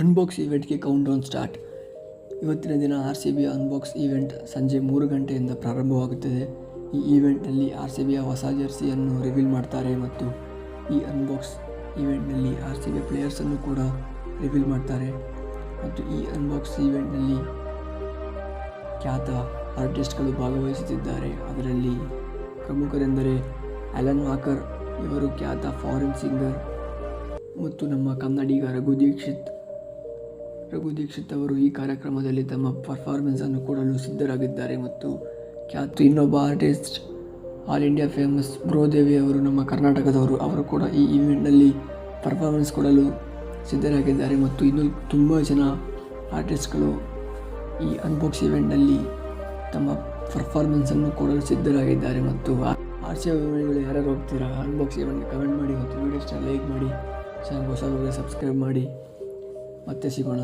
Unbox ಈವೆಂಟ್ಗೆ count down start. ಇವತ್ತಿನ ದಿನ RCBಯ ಅನ್ಬಾಕ್ಸ್ ಈವೆಂಟ್ ಸಂಜೆ 3 ಗಂಟೆಯಿಂದ ಪ್ರಾರಂಭವಾಗುತ್ತದೆ. ಈ ಈವೆಂಟ್ನಲ್ಲಿ RCBಯ ಹೊಸ ಜರ್ಸಿಯನ್ನು ರಿವೀಲ್ ಮಾಡ್ತಾರೆ ಮತ್ತು ಈ ಅನ್ಬಾಕ್ಸ್ ಈವೆಂಟ್ನಲ್ಲಿ RCB ಪ್ಲೇಯರ್ಸನ್ನು ಕೂಡ ರಿವೀಲ್ ಮಾಡ್ತಾರೆ. ಮತ್ತು ಈ ಅನ್ಬಾಕ್ಸ್ ಈವೆಂಟ್ನಲ್ಲಿ ಖ್ಯಾತ ಆರ್ಟಿಸ್ಟ್ಗಳು ಭಾಗವಹಿಸುತ್ತಿದ್ದಾರೆ. ಅದರಲ್ಲಿ ಪ್ರಮುಖರೆಂದರೆ ಆ್ಯಲನ್ ವಾಕರ್, ಇವರು ಖ್ಯಾತ ಫಾರಿನ್ ಸಿಂಗರ್, ಮತ್ತು ನಮ್ಮ ಕನ್ನಡಿಗ ರಘು ದೀಕ್ಷಿತ್ ಅವರು ಈ ಕಾರ್ಯಕ್ರಮದಲ್ಲಿ ತಮ್ಮ ಪರ್ಫಾರ್ಮೆನ್ಸನ್ನು ಕೊಡಲು ಸಿದ್ಧರಾಗಿದ್ದಾರೆ. ಮತ್ತು ಖ್ಯಾತ ಇನ್ನೊಬ್ಬ ಆರ್ಟಿಸ್ಟ್ ಆಲ್ ಇಂಡಿಯಾ ಫೇಮಸ್ ಬ್ರೋದೇವಿ ಅವರು, ನಮ್ಮ ಕರ್ನಾಟಕದವರು, ಅವರು ಕೂಡ ಈ ಈವೆಂಟ್ನಲ್ಲಿ ಪರ್ಫಾರ್ಮೆನ್ಸ್ ಕೊಡಲು ಸಿದ್ಧರಾಗಿದ್ದಾರೆ. ಮತ್ತು ಇನ್ನೂ ತುಂಬ ಜನ ಆರ್ಟಿಸ್ಟ್ಗಳು ಈ ಅನ್ಬಾಕ್ಸ್ ಈವೆಂಟ್ನಲ್ಲಿ ತಮ್ಮ ಪರ್ಫಾರ್ಮೆನ್ಸನ್ನು ಕೊಡಲು ಸಿದ್ಧರಾಗಿದ್ದಾರೆ. ಮತ್ತು RCB ಅಭಿಮಾನಿಗಳು ಯಾರ್ಯಾರು ಹೋಗ್ತೀರಾ ಅನ್ಬಾಕ್ಸ್ ಈವೆಂಟ್ಗೆ ಕಮೆಂಟ್ ಮಾಡಿ ಮತ್ತು ವಿಡಿಯೋ ಇಷ್ಟ ಲೈಕ್ ಮಾಡಿ, ಚಾನಲ್ ಹೊಸ ಸಬ್ಸ್ಕ್ರೈಬ್ ಮಾಡಿ. ಮತ್ತೆ ಸಿಗೋಣ.